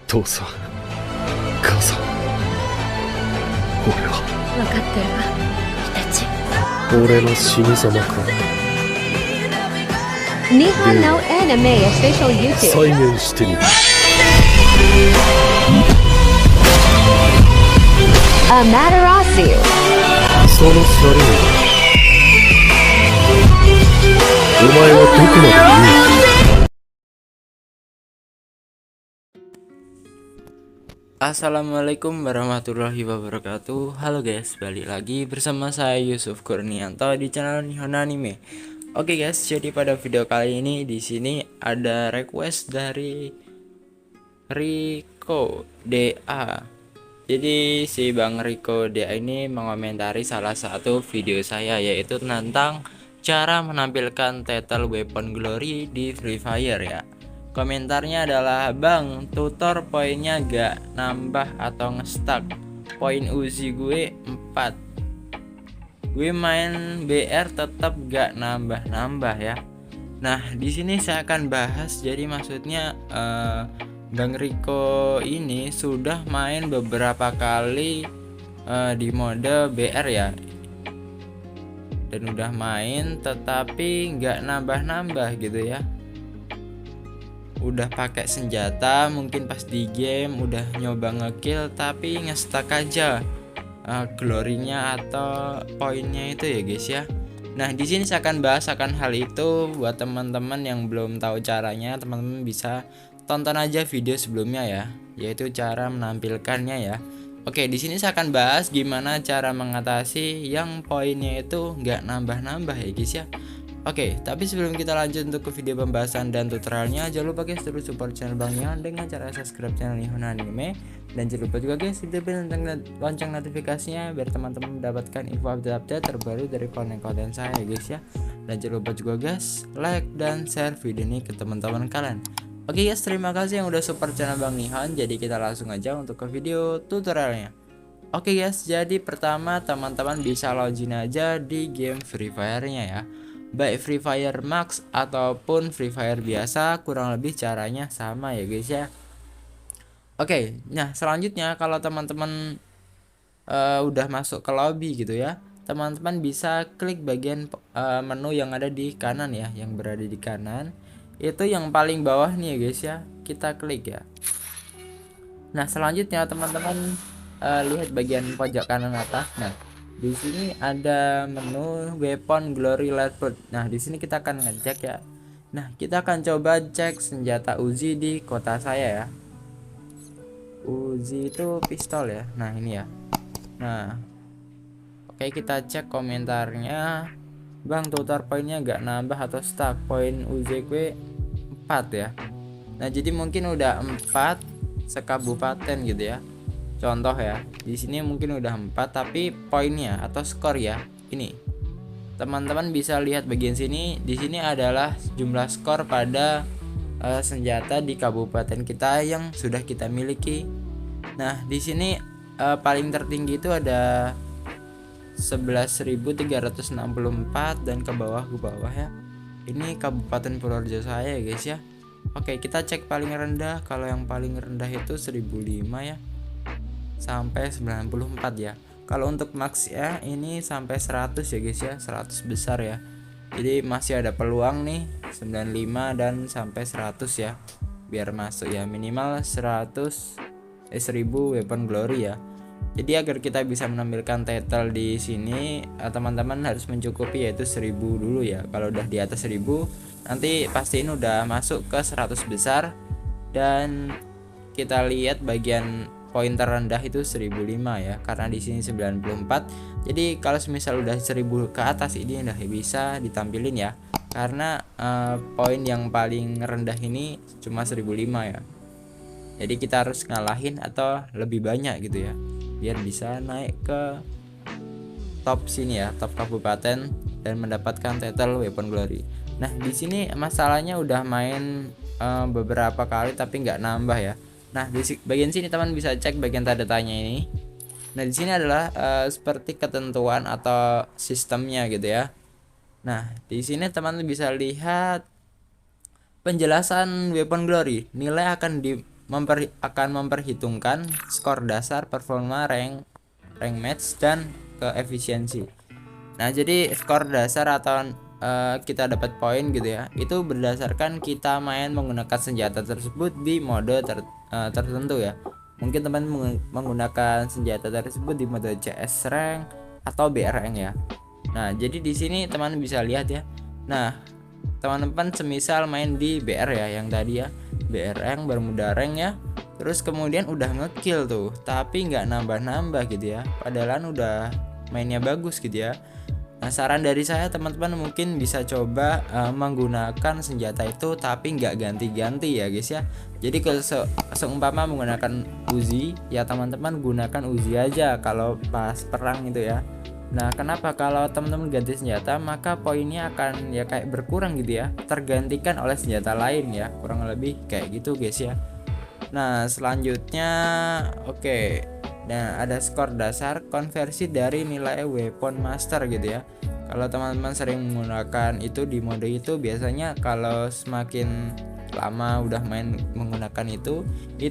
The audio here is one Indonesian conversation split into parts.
父さん、母さん、俺は分かってるわ、イタチ。俺の死に様か。 Nihon no Anime Official 再 YouTube. 現してみる。 Amaterasu. そのシャリンお前はどこまで言う。 Assalamualaikum warahmatullahi wabarakatuh. Halo guys, balik lagi bersama saya Yusuf Kurnianto di channel Nihon Anime. Oke guys, jadi pada video kali ini di sini ada request dari Rico DA. Jadi si Bang Rico DA ini mengomentari salah satu video saya, yaitu tentang cara menampilkan title weapon glory di Free Fire ya. Komentarnya adalah, "Bang, tutor poinnya gak nambah atau ngestak. Poin Uzi gue 4. Gue main BR tetap gak nambah-nambah ya." Nah, di sini saya akan bahas. Jadi maksudnya Bang Rico ini sudah main beberapa kali di mode BR ya. Dan udah main tetapi nggak nambah-nambah gitu ya. Udah pakai senjata, mungkin pas di game udah nyoba ngekill tapi ngestak aja glory-nya atau poinnya itu ya guys ya. Nah, di sini saya akan bahas akan hal itu. Buat teman-teman yang belum tahu caranya, teman-teman bisa tonton aja video sebelumnya ya, yaitu cara menampilkannya ya. Oke, di sini saya akan bahas gimana cara mengatasi yang poinnya itu nggak nambah-nambah ya guys ya. Oke, tapi sebelum kita lanjut untuk ke video pembahasan dan tutorialnya, jangan lupa guys terus support channel Bang Nihon dengan cara subscribe channel Nihon Anime. Dan jangan lupa juga guys hidupin lonceng notifikasinya biar teman-teman mendapatkan info update terbaru dari konten-konten saya guys ya. Dan jangan lupa juga guys like dan share video ini ke teman-teman kalian. Oke guys, terima kasih yang udah support channel Bang Nihon. Jadi kita langsung aja untuk ke video tutorialnya. Oke guys, jadi pertama teman-teman bisa login aja di game Free Fire-nya ya. Baik Free Fire Max ataupun Free Fire biasa, kurang lebih caranya sama ya guys ya. Oke, nah selanjutnya kalau teman-teman udah masuk ke lobby gitu ya, teman-teman bisa klik bagian menu yang ada di kanan ya, yang berada di kanan. Itu yang paling bawah nih ya guys ya, kita klik ya. Nah selanjutnya teman-teman lihat bagian pojok kanan atas. Nah di sini ada menu weapon glory level. Nah di sini kita akan ngecek ya. Nah kita akan coba cek senjata Uzi di kota saya ya. Uzi itu pistol ya. Nah ini ya. Nah oke, kita cek komentarnya. Bang, tutor poinnya gak nambah atau stuck. Poin Uzi gue 4 ya. Nah jadi mungkin udah 4 sekabupaten gitu ya. Contoh ya, di sini mungkin udah 4 tapi poinnya atau skor ya. Ini. Teman-teman bisa lihat bagian sini. Di sini adalah jumlah skor pada senjata di kabupaten kita yang sudah kita miliki. Nah, di sini paling tertinggi itu ada 11.364 dan ke bawah ya. Ini Kabupaten Purworejo saya ya guys ya. Oke, kita cek paling rendah. Kalau yang paling rendah itu 1005 ya. Sampai 94 ya. Kalau untuk max ya ini sampai 100 ya guys ya, 100 besar ya. Jadi masih ada peluang nih 95 dan sampai 100 ya. Biar masuk ya, minimal 1000 weapon glory ya. Jadi agar kita bisa menampilkan title di sini, teman-teman harus mencukupi yaitu 1000 dulu ya. Kalau udah di atas 1000 nanti pastiin udah masuk ke 100 besar. Dan kita lihat bagian poin terendah itu 1005 ya, karena di sini 94. Jadi kalau semisal udah 1000 ke atas ini udah bisa ditampilin ya. Karena poin yang paling rendah ini cuma 1005 ya. Jadi kita harus ngalahin atau lebih banyak gitu ya, biar bisa naik ke top sini ya, top kabupaten dan mendapatkan title weapon glory. Nah, di sini masalahnya udah main beberapa kali tapi nggak nambah ya. Nah, di bagian sini teman bisa cek bagian tanda tanya ini. Nah, di sini adalah seperti ketentuan atau sistemnya gitu ya. Nah, di sini teman bisa lihat penjelasan weapon glory. Nilai akan akan memperhitungkan skor dasar, performa, rank match, dan keefisiensi. Nah, jadi skor dasar atau kita dapat poin gitu ya, itu berdasarkan kita main menggunakan senjata tersebut di mode tertentu ya. Mungkin teman menggunakan senjata tersebut di mode CS rank atau BR rank ya. Nah, jadi di sini teman bisa lihat ya. Nah, teman-teman semisal main di BR ya, yang tadi ya, BR rank, Bermuda rank ya. Terus kemudian udah ngekill tuh, tapi nggak nambah-nambah gitu ya. Padahal udah mainnya bagus gitu ya. Nah, saran dari saya teman-teman mungkin bisa coba menggunakan senjata itu tapi nggak ganti-ganti ya guys ya. Jadi kalau seumpama menggunakan Uzi ya, teman-teman gunakan Uzi aja kalau pas perang itu ya. Nah, kenapa kalau teman-teman ganti senjata maka poinnya akan ya kayak berkurang gitu ya, tergantikan oleh senjata lain ya, kurang lebih kayak gitu guys ya. Nah, selanjutnya oke. Nah, ada skor dasar konversi dari nilai weapon master gitu ya. Kalau teman-teman sering menggunakan itu di mode itu, biasanya kalau semakin lama udah main menggunakan itu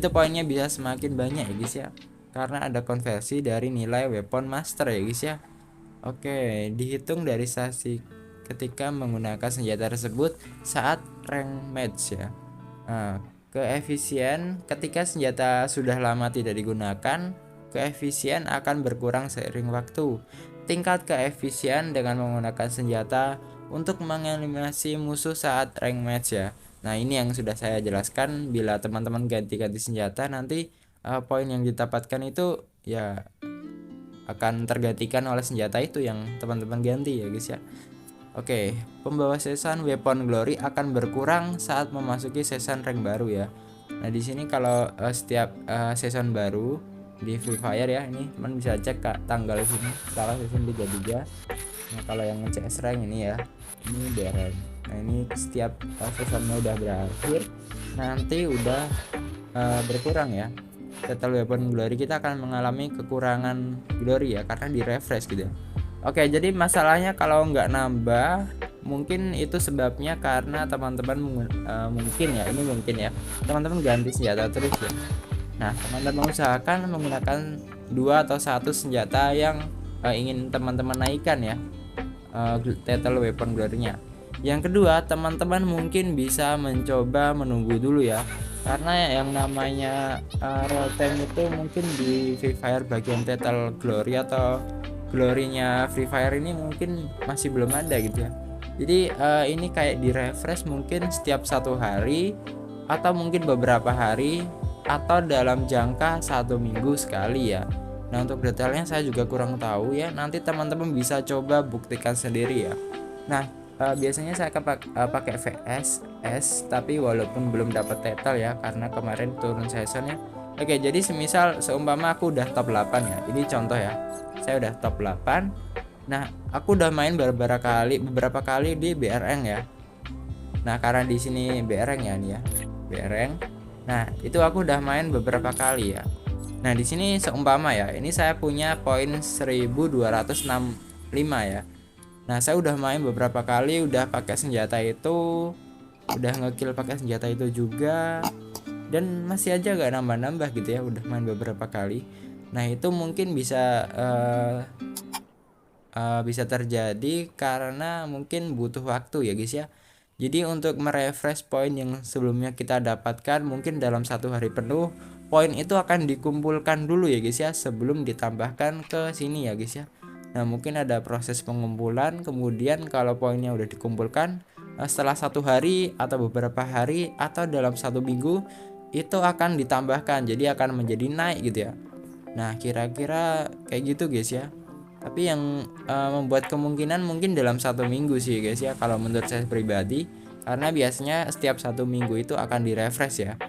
poinnya bisa semakin banyak ya guys ya. Karena ada konversi dari nilai weapon master ya guys ya. Oke, dihitung dari sesi ketika menggunakan senjata tersebut saat rank match ya. Nah, keefisien ketika senjata sudah lama tidak digunakan, keefisien akan berkurang seiring waktu. Tingkat keefisien dengan menggunakan senjata untuk mengeliminasi musuh saat rank match ya. Nah, ini yang sudah saya jelaskan. Bila teman-teman ganti-ganti senjata, nanti poin yang didapatkan itu ya akan tergantikan oleh senjata itu yang teman-teman ganti ya guys ya. Oke, pembawa season weapon glory akan berkurang saat memasuki season rank baru ya. Nah, di sini kalau setiap season baru di Free Fire ya, ini teman bisa cek tanggal sini sekarang season 33. Nah, kalau yang CS rank ini ya, ini BR. Nah, ini setiap seasonnya udah berakhir nanti udah berkurang ya. Total weapon glory kita akan mengalami kekurangan glory ya, karena di refresh gitu ya. Oke, jadi masalahnya kalau nggak nambah, mungkin itu sebabnya karena teman-teman mungkin ya, ini mungkin ya, teman-teman ganti senjata terus ya. Nah, teman-teman usahakan menggunakan 2 atau 1 senjata yang ingin teman-teman naikkan ya, total weapon glory-nya. Yang kedua, teman-teman mungkin bisa mencoba menunggu dulu ya, karena yang namanya real time itu mungkin di Free Fire bagian total glory atau glory-nya Free Fire ini mungkin masih belum ada gitu ya. Jadi ini kayak di refresh mungkin setiap 1 hari atau mungkin beberapa hari atau dalam jangka 1 minggu sekali ya. Nah, untuk detailnya saya juga kurang tahu ya. Nanti teman-teman bisa coba buktikan sendiri ya. Nah, biasanya saya akan pakai VSS, tapi walaupun belum dapat total ya, karena kemarin turun seasonnya. Oke, jadi semisal seumpama aku udah top 8 ya. Ini contoh ya. Saya udah top 8. Nah, aku udah main beberapa kali di BRN ya. Nah, karena di sini BRN ya nih ya. BRN. Nah, itu aku udah main beberapa kali ya. Nah, di sini seumpama ya, ini saya punya poin 1265 ya. Nah, saya udah main beberapa kali, udah pakai senjata itu, udah ngekill pakai senjata itu juga, dan masih aja gak nambah-nambah gitu ya, udah main beberapa kali. Nah, itu mungkin bisa terjadi karena mungkin butuh waktu ya guys ya. Jadi untuk merefresh poin yang sebelumnya kita dapatkan, mungkin dalam 1 hari penuh poin itu akan dikumpulkan dulu ya guys ya, sebelum ditambahkan ke sini ya guys ya. Nah, mungkin ada proses pengumpulan, kemudian kalau poinnya udah dikumpulkan setelah 1 hari atau beberapa hari atau dalam 1 minggu itu akan ditambahkan, jadi akan menjadi naik gitu ya. Nah, kira-kira kayak gitu guys ya. Tapi yang membuat kemungkinan mungkin dalam 1 minggu sih guys ya, kalau menurut saya pribadi, karena biasanya setiap 1 minggu itu akan direfresh ya,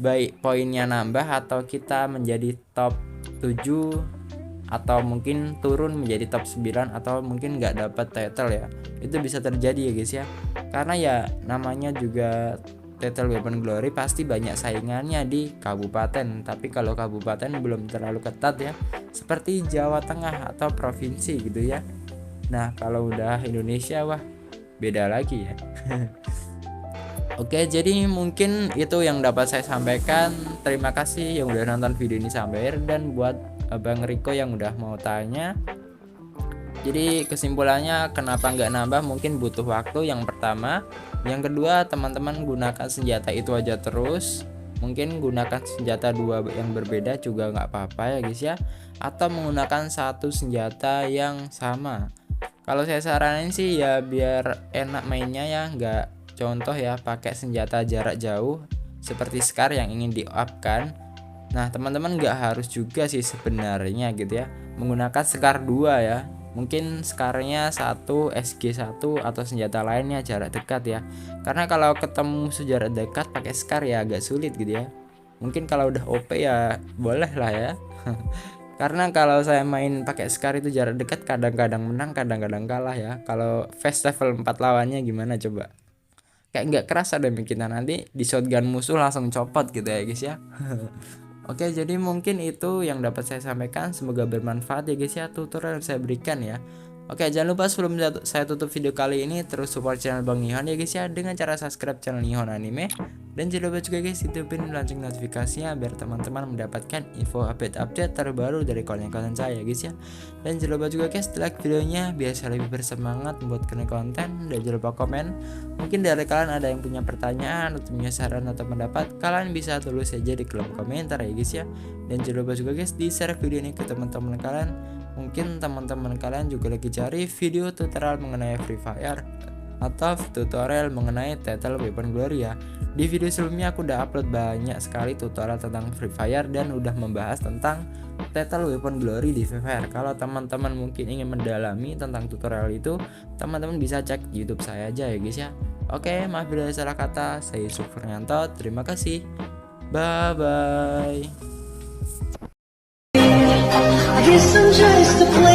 baik poinnya nambah atau kita menjadi top 7 atau mungkin turun menjadi top 9 atau mungkin nggak dapat title ya. Itu bisa terjadi ya guys ya, karena ya namanya juga Total Weapon Glory pasti banyak saingannya di kabupaten. Tapi kalau kabupaten belum terlalu ketat ya, seperti Jawa Tengah atau provinsi gitu ya. Nah, kalau udah Indonesia wah beda lagi ya. Oke, jadi mungkin itu yang dapat saya sampaikan. Terima kasih yang udah nonton video ini sampai akhir, dan buat Bang Riko yang udah mau tanya. Jadi kesimpulannya, kenapa nggak nambah, mungkin butuh waktu yang pertama. Yang kedua, teman-teman gunakan senjata itu aja terus. Mungkin gunakan senjata dua yang berbeda juga nggak apa-apa ya guys ya. Atau menggunakan satu senjata yang sama. Kalau saya saranin sih ya biar enak mainnya ya, nggak, contoh ya, pakai senjata jarak jauh seperti Scar yang ingin di-up kan. Nah teman-teman nggak harus juga sih sebenarnya gitu ya, menggunakan Scar 2 ya. Mungkin Scarnya 1, SG1 atau senjata lainnya jarak dekat ya. Karena kalau ketemu musuh jarak dekat pakai Scar ya agak sulit gitu ya. Mungkin kalau udah OP ya boleh lah ya. Karena kalau saya main pakai Scar itu jarak dekat kadang-kadang menang, kadang-kadang kalah ya. Kalau fast level 4 lawannya gimana coba? Kayak nggak kerasa deh kita nanti di shotgun musuh langsung copot gitu ya guys ya. Oke, jadi mungkin itu yang dapat saya sampaikan. Semoga bermanfaat ya guys ya, tutorial yang saya berikan ya. Oke, jangan lupa sebelum saya tutup video kali ini, terus support channel Bang Nihon ya guys ya, dengan cara subscribe channel Nihon Anime. Dan jangan lupa juga guys, hidupin lonceng notifikasinya biar teman-teman mendapatkan info update-update terbaru dari konten-konten saya guys ya. Dan jangan lupa juga guys, like videonya biar saya lebih bersemangat membuat konten. Dan jangan lupa komen. Mungkin dari kalian ada yang punya pertanyaan atau punya saran atau pendapat, kalian bisa tulis saja di kolom komentar ya guys ya. Dan jangan lupa juga guys, di share video ini ke teman-teman kalian. Mungkin teman-teman kalian juga lagi cari video tutorial mengenai Free Fire atau tutorial mengenai Lethal Weapon Glory ya. Di video sebelumnya aku udah upload banyak sekali tutorial tentang Free Fire dan udah membahas tentang Lethal Weapon Glory di Free Fire. Kalau teman-teman mungkin ingin mendalami tentang tutorial itu, teman-teman bisa cek YouTube saya aja ya guys ya. Oke, maaf bila salah kata. Saya Yusuf Fernyanto. Terima kasih. Bye bye. I guess I'm just a player.